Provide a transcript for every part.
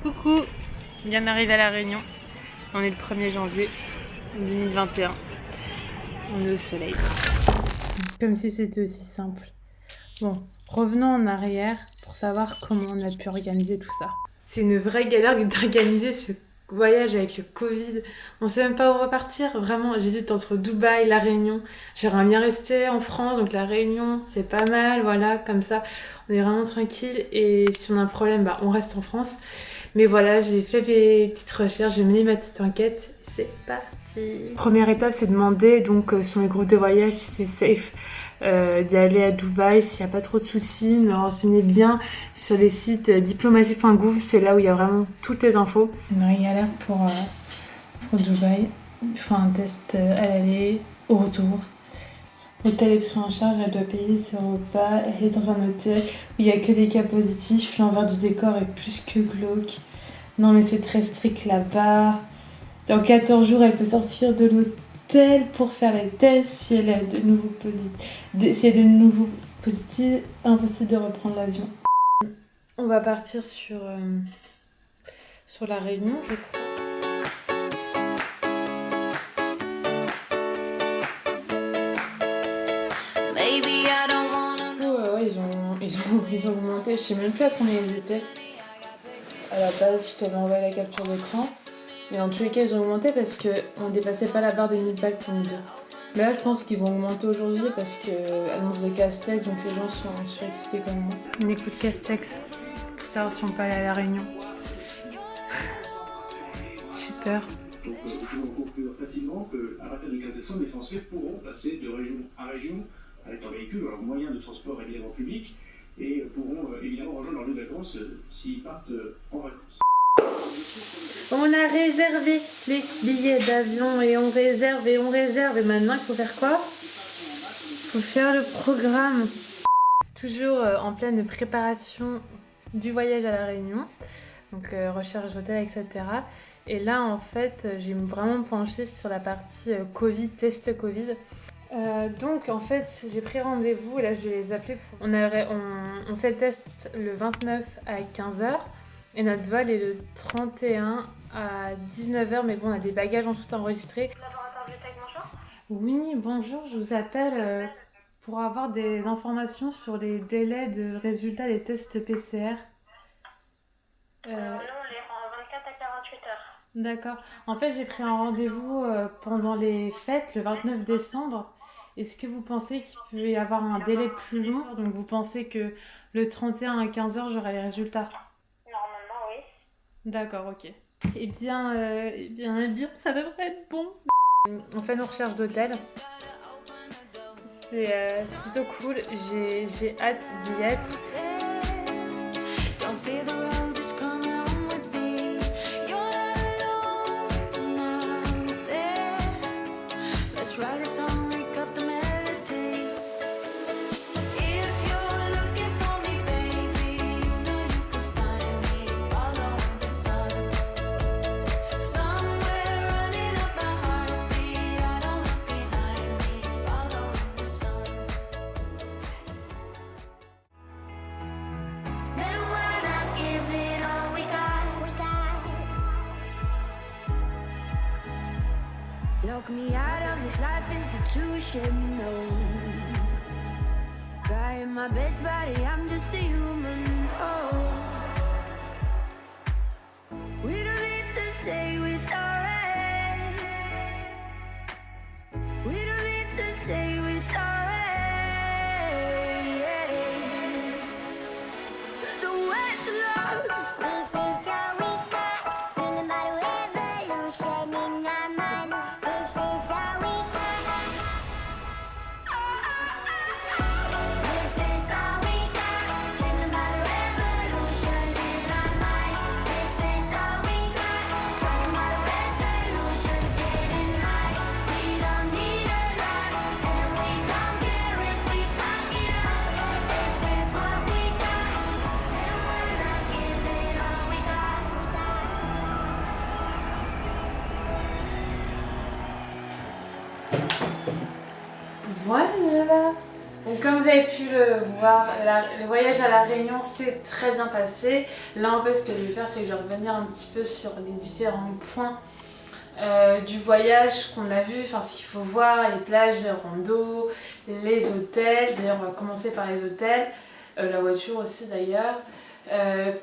Coucou, bien arrivé à La Réunion. On est le 1er janvier 2021. On est au soleil. Comme si c'était aussi simple. Bon, revenons en arrière pour savoir comment on a pu organiser tout ça. C'est une vraie galère d'organiser ce voyage avec le Covid. On sait même pas où repartir, vraiment. J'hésite entre Dubaï, La Réunion. J'aimerais bien rester en France, donc La Réunion, c'est pas mal, voilà, comme ça. On est vraiment tranquille et si on a un problème, bah, on reste en France. Mais voilà, j'ai fait mes petites recherches, j'ai mené ma petite enquête. C'est parti. Première étape, c'est demander donc sur les groupes de voyage si c'est safe d'y aller à Dubaï, s'il n'y a pas trop de soucis, me renseigner bien sur les sites diplomatie.gouv, c'est là où il y a vraiment toutes les infos. C'est une vraie galère pour Dubaï. Il faut un test à l'aller, au retour. L'hôtel est pris en charge, elle doit payer ses repas. Elle est dans un hôtel où il n'y a que des cas positifs. L'envers du décor est plus que glauque. Non mais c'est très strict là-bas. Dans 14 jours, elle peut sortir de l'hôtel pour faire les tests. Si elle est de nouveau positive, impossible de reprendre l'avion. On va partir sur La Réunion, je crois. Ils ont augmenté, je sais même plus à combien ils étaient. À la base, je t'avais envoyé la capture d'écran. Mais dans tous les cas, ils ont augmenté parce qu'on dépassait pas la barre des 1000 balles pour nous deux. Mais là, je pense qu'ils vont augmenter aujourd'hui parce que annonce de Castex, donc les gens sont surexcités comme moi. On écoute Castex pour savoir si on peut aller à La Réunion. J'ai peur. Donc, nous pouvons conclure facilement qu'à partir du 15 décembre, les Français pourront passer de région à région avec leur véhicule, leur moyen de transport évidemment public, et pourront évidemment rejoindre leur lieu de vacances s'ils partent en vacances. On a réservé les billets d'avion et on réserve. Et maintenant, il faut faire quoi? Il faut faire le programme. Toujours en pleine préparation du voyage à La Réunion. Donc recherche d'hôtel, etc. Et là, en fait, j'ai vraiment penché sur la partie Covid, test Covid. Donc en fait j'ai pris rendez-vous et là je vais les appeler on fait le test le 29 à 15h et notre vol est le 31 à 19h, mais bon on a des bagages en tout enregistrés. Laboratoire Biotech, bonjour. Oui, bonjour, je vous appelle pour avoir des informations sur les délais de résultats des tests PCR. Nous, on les rend en 24 à 48 heures. D'accord. En fait, j'ai pris un rendez-vous pendant les fêtes, le 29 décembre. Est-ce que vous pensez qu'il peut y avoir un délai plus long? Donc, vous pensez que le 31 à 15h, j'aurai les résultats? Normalement, oui. D'accord, ok. Eh bien, ça devrait être bon. On fait nos recherches d'hôtel. C'est plutôt cool. J'ai hâte d'y être. Lock me out of this life institution, no. Trying my best, buddy, I'm just a human, oh. We don't need to say we're sorry. We don't need to say we're sorry. So where's the love? This is all we got. Dreaming about a revolution in our minds. This is all we got. This is all we got. Dreaming about a revolution in our minds. This is all we got. Talking about resolutions, getting high. We don't need a lot, and we don't care if we fuck it up. If it's what we got, then we're not giving all we got. Voilà. Donc comme vous avez pu le voir, le voyage à La Réunion s'est très bien passé. Là en fait ce que je vais faire c'est que je vais revenir un petit peu sur les différents points du voyage qu'on a vu, enfin ce qu'il faut voir, les plages, les randos, les hôtels. D'ailleurs on va commencer par les hôtels, la voiture aussi d'ailleurs.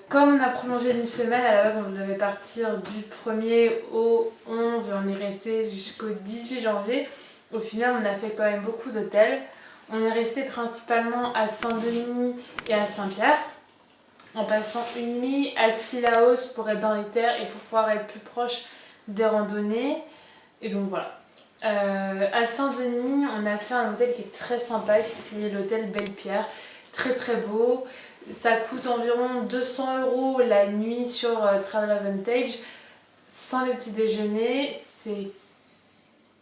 Comme on a prolongé d'une semaine, à la base on devait partir du 1er au 11 et on est resté jusqu'au 18 janvier. Au final on a fait quand même beaucoup d'hôtels. On est resté principalement à Saint-Denis et à Saint-Pierre, en passant une nuit à Sillaos pour être dans les terres et pour pouvoir être plus proche des randonnées. Et donc voilà. À Saint-Denis, on a fait un hôtel qui est très sympa, qui est l'hôtel Belle-Pierre. Très très beau. Ça coûte environ 200 € la nuit sur Travel Advantage, sans le petit déjeuner. C'est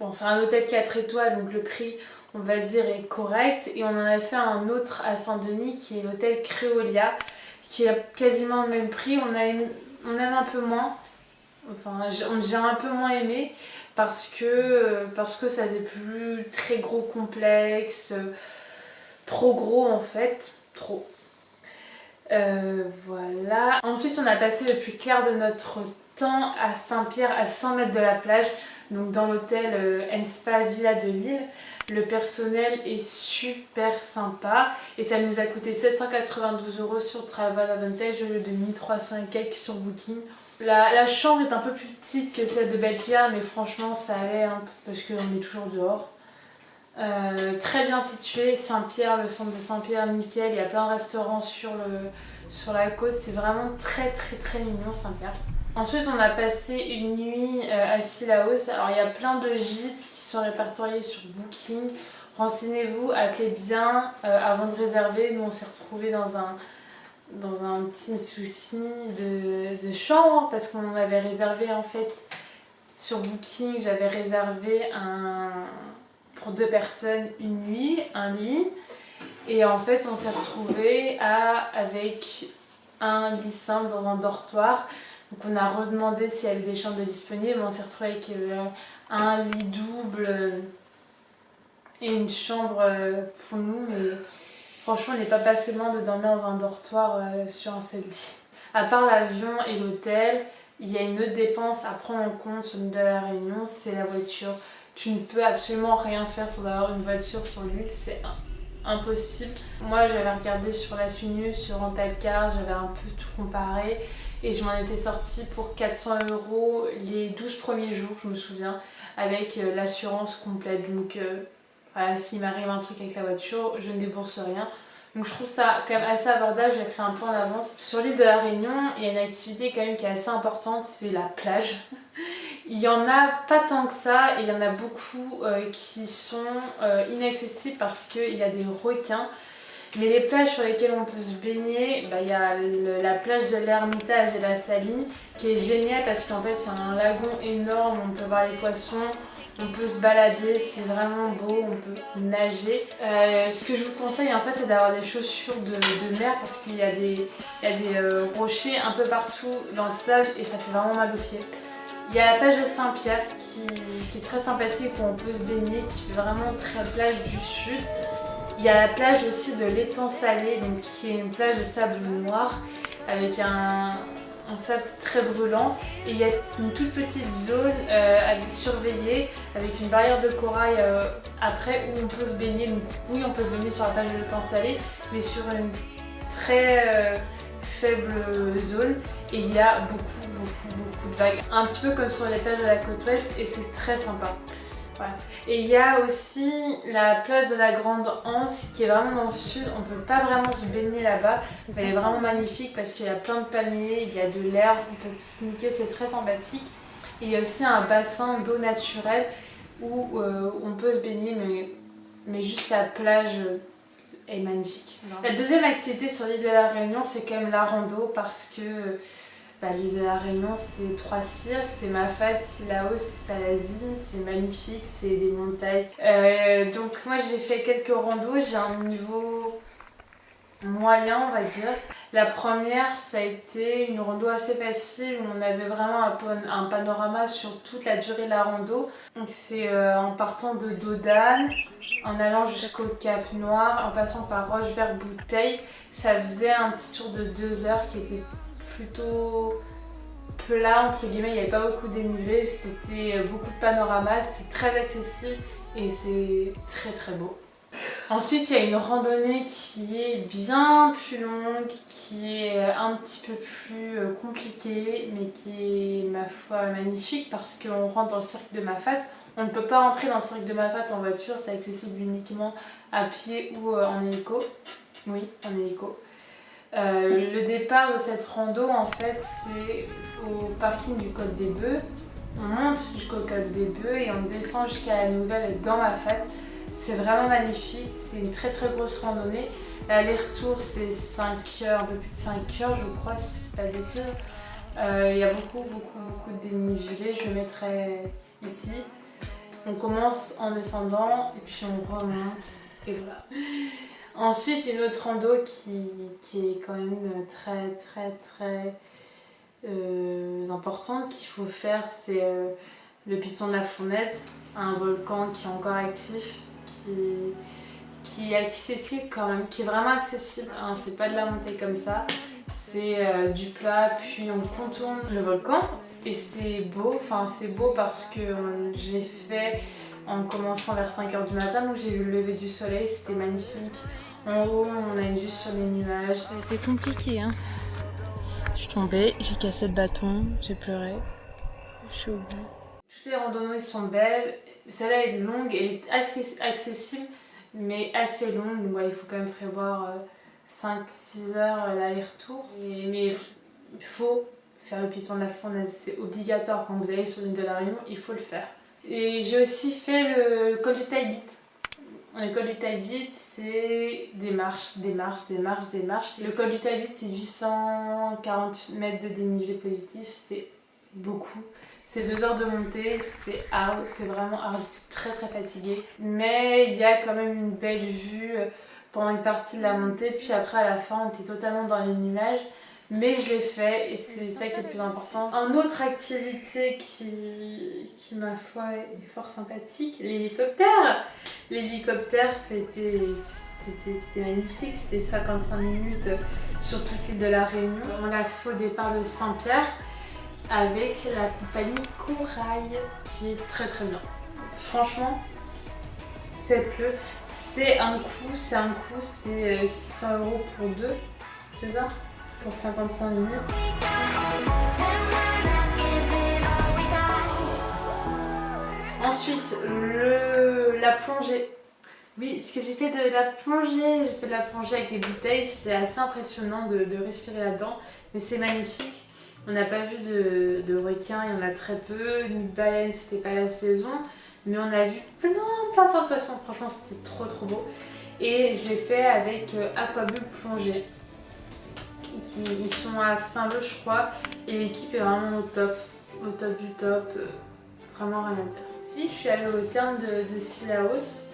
un hôtel 4 étoiles, donc le prix, on va dire, est correct. Et on en a fait un autre à Saint-Denis qui est l'hôtel Créolia, qui a quasiment le même prix. On aime un peu moins, j'ai un peu moins aimé parce que ça faisait plus très gros complexe, trop gros en fait, trop. Voilà. Ensuite on a passé le plus clair de notre temps à Saint-Pierre, à 100 mètres de la plage, donc dans l'hôtel Spa Villa de Lille. Le personnel est super sympa et ça nous a coûté 792 € sur Travel Advantage au lieu de 1300 et quelques sur Booking. La chambre est un peu plus petite que celle de Belle-Pierre, mais franchement ça allait parce qu'on est toujours dehors. Très bien situé, Saint-Pierre, le centre de Saint-Pierre, nickel, il y a plein de restaurants sur la côte, c'est vraiment très très très mignon Saint-Pierre. Ensuite on a passé une nuit à Sillaos. Alors il y a plein de gîtes qui sont répertoriés sur Booking, renseignez-vous, appelez bien avant de réserver. Nous on s'est retrouvés dans un petit souci de chambre parce qu'on avait réservé en fait sur Booking, j'avais réservé pour 2 personnes une nuit, un lit, et en fait on s'est retrouvés avec un lit simple dans un dortoir. Donc on a redemandé s'il y avait des chambres disponibles, mais on s'est retrouvé avec un lit double et une chambre pour nous, mais franchement on n'est pas passé loin de dormir dans un dortoir sur un seul lit. À part l'avion et l'hôtel, il y a une autre dépense à prendre en compte sur l'île de la Réunion, c'est la voiture. Tu ne peux absolument rien faire sans avoir une voiture sur l'île, c'est impossible. Moi j'avais regardé sur la Sunus, sur Rentalcar, j'avais un peu tout comparé et je m'en étais sortie pour 400 € les 12 premiers jours, je me souviens, avec l'assurance complète. Donc voilà, s'il m'arrive un truc avec la voiture, je ne débourse rien. Donc je trouve ça quand même assez abordable, j'ai pris un peu en avance. Sur l'île de la Réunion, il y a une activité quand même qui est assez importante, c'est la plage. Il y en a pas tant que ça, et il y en a beaucoup qui sont inaccessibles parce qu'il y a des requins. Mais les plages sur lesquelles on peut se baigner, il y a la plage de l'Ermitage et la Saline qui est géniale parce qu'en fait c'est un lagon énorme, on peut voir les poissons, on peut se balader, c'est vraiment beau, on peut nager. Ce que je vous conseille en fait c'est d'avoir des chaussures de mer parce qu'il y a des rochers un peu partout dans le sable et ça fait vraiment mal aux pieds. Il y a la plage de Saint-Pierre qui est très sympathique où on peut se baigner, qui fait vraiment très plage du sud. Il y a la plage aussi de l'étang salé, donc qui est une plage de sable noir avec un sable très brûlant. Et il y a une toute petite zone surveillée avec une barrière de corail après où on peut se baigner. Donc oui, on peut se baigner sur la plage de l'étang salé, mais sur une très faible zone. Et il y a beaucoup de vagues, un petit peu comme sur les plages de la côte ouest, et c'est très sympa. Voilà. Et il y a aussi la plage de la Grande Anse qui est vraiment dans le sud, on peut pas vraiment se baigner là-bas, elle est vraiment magnifique parce qu'il y a plein de palmiers, il y a de l'herbe, on peut pique-niquer, c'est très sympathique. Et il y a aussi un bassin d'eau naturelle où on peut se baigner, mais juste la plage est magnifique. La deuxième activité sur l'île de la Réunion, c'est quand même la rando parce que l'île de la Réunion, c'est 3 cirques, c'est Mafate, Sillaos, c'est Salazie, c'est magnifique, c'est des montagnes. Donc moi j'ai fait quelques randos, j'ai un niveau moyen on va dire. La première, ça a été une rando assez facile où on avait vraiment un panorama sur toute la durée de la rando. Donc c'est en partant de Dodane, en allant jusqu'au Cap Noir, en passant par Roche-Vert-Bouteille. Ça faisait un petit tour de 2 heures qui était plutôt plat, entre guillemets, il n'y avait pas beaucoup de dénivelé, c'était beaucoup de panorama, c'était très accessible et c'est très très beau. Ensuite, il y a une randonnée qui est bien plus longue, qui est un petit peu plus compliquée, mais qui est, ma foi, magnifique parce qu'on rentre dans le cercle de Mafate. On ne peut pas rentrer dans le cercle de Mafate en voiture, c'est accessible uniquement à pied ou en hélico. Oui, en hélico. Le départ de cette rando, en fait, c'est au parking du Col des Bœufs. On monte jusqu'au Col des Bœufs et on descend jusqu'à la Nouvelle dans Mafate. C'est vraiment magnifique, c'est une très très grosse randonnée. L'aller-retour c'est 5 heures, un peu plus de 5 heures je crois si je dis pas de bêtises. Il y a beaucoup de dénivelé, je le mettrai ici. On commence en descendant et puis on remonte et voilà. Ensuite une autre rando qui est quand même très importante qu'il faut faire, c'est le Piton de la Fournaise, un volcan qui est encore actif. Qui est accessible quand même, qui est vraiment accessible, hein, c'est pas de la montée comme ça, c'est du plat puis on contourne le volcan et c'est beau parce que je l'ai fait en commençant vers 5h du matin donc j'ai vu le lever du soleil, c'était magnifique. En haut on a une vue sur les nuages. Ça a été compliqué hein. Je suis tombée, j'ai cassé le bâton, j'ai pleuré, je suis au bout. Toutes les randonnées sont belles, celle-là est longue, elle est assez accessible mais assez longue, donc ouais, il faut quand même prévoir 5-6 heures l'aller-retour. Mais il faut faire le Piton de la Fournaise, c'est obligatoire quand vous allez sur l'île de la Réunion, il faut le faire. Et j'ai aussi fait le col du Tailbit. Le col du Tailbit c'est des marches. Le col du Tailbit c'est 840 mètres de dénivelé positif, c'est beaucoup. C'est 2 heures de montée, c'est hard, c'est vraiment hard, j'étais très fatiguée. Mais il y a quand même une belle vue pendant une partie de la montée, puis après à la fin on était totalement dans les nuages. Mais je l'ai fait et c'est ça qui est le plus important. Une autre activité qui ma foi est fort sympathique, l'hélicoptère. L'hélicoptère c'était magnifique, c'était 55 minutes sur toute l'île de la Réunion. On l'a fait au départ de Saint-Pierre avec la compagnie Corail qui est très bien. Franchement, faites-le. C'est un coût, c'est 600 € pour 2, c'est ça? Pour 55 minutes. Ensuite, la plongée. Oui, ce que j'ai fait de la plongée, avec des bouteilles, c'est assez impressionnant de respirer là-dedans, mais c'est magnifique. On n'a pas vu de requins, il y en a très peu, ni de baleines, c'était pas la saison, mais on a vu plein de poissons, franchement c'était trop beau. Et je l'ai fait avec Aquabulle Plongée, ils sont à Saint-Lô je crois, et l'équipe est vraiment au top du top, vraiment rien à dire. Si, je suis allée au terme de Sillaos,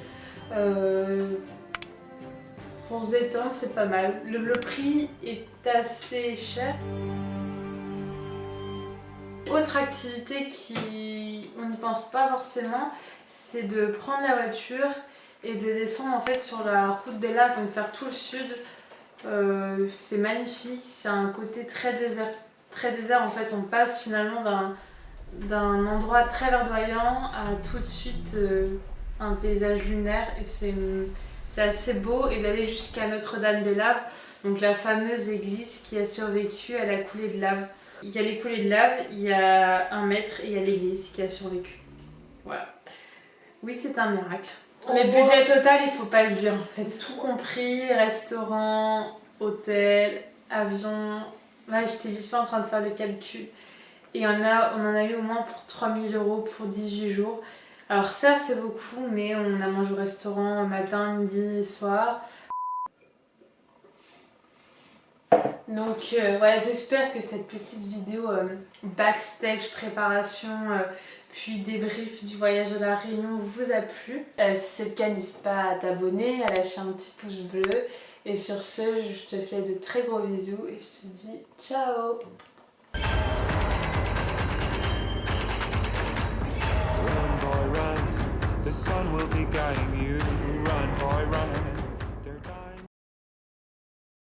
pour se détendre c'est pas mal, le prix est assez cher. Autre activité on n'y pense pas forcément, c'est de prendre la voiture et de descendre en fait sur la route des lacs, donc faire tout le sud. C'est magnifique, c'est un côté très désert en fait, on passe finalement d'un endroit très verdoyant à tout de suite un paysage lunaire et c'est assez beau, et d'aller jusqu'à Notre-Dame-des-Laves, donc la fameuse église qui a survécu à la coulée de lave. Il y a les coulées de lave, il y a un maître et il y a l'église qui a survécu. Voilà. Oui, c'est un miracle. Le budget total, il faut pas le dire en fait. Tout compris, restaurant, hôtel, avion. Là, j'étais vite fait en train de faire le calcul. Et on en a eu au moins pour 3 000 € pour 18 jours. Alors ça, c'est beaucoup, mais on a mangé au restaurant matin, midi, soir. Donc voilà, j'espère que cette petite vidéo backstage, préparation, puis débrief du voyage à la Réunion vous a plu. Si c'est le cas, n'hésite pas à t'abonner, à lâcher un petit pouce bleu Et sur ce, je te fais de très gros bisous et je te dis ciao. Run, boy, run. The sun will be guiding you. Run, boy, run.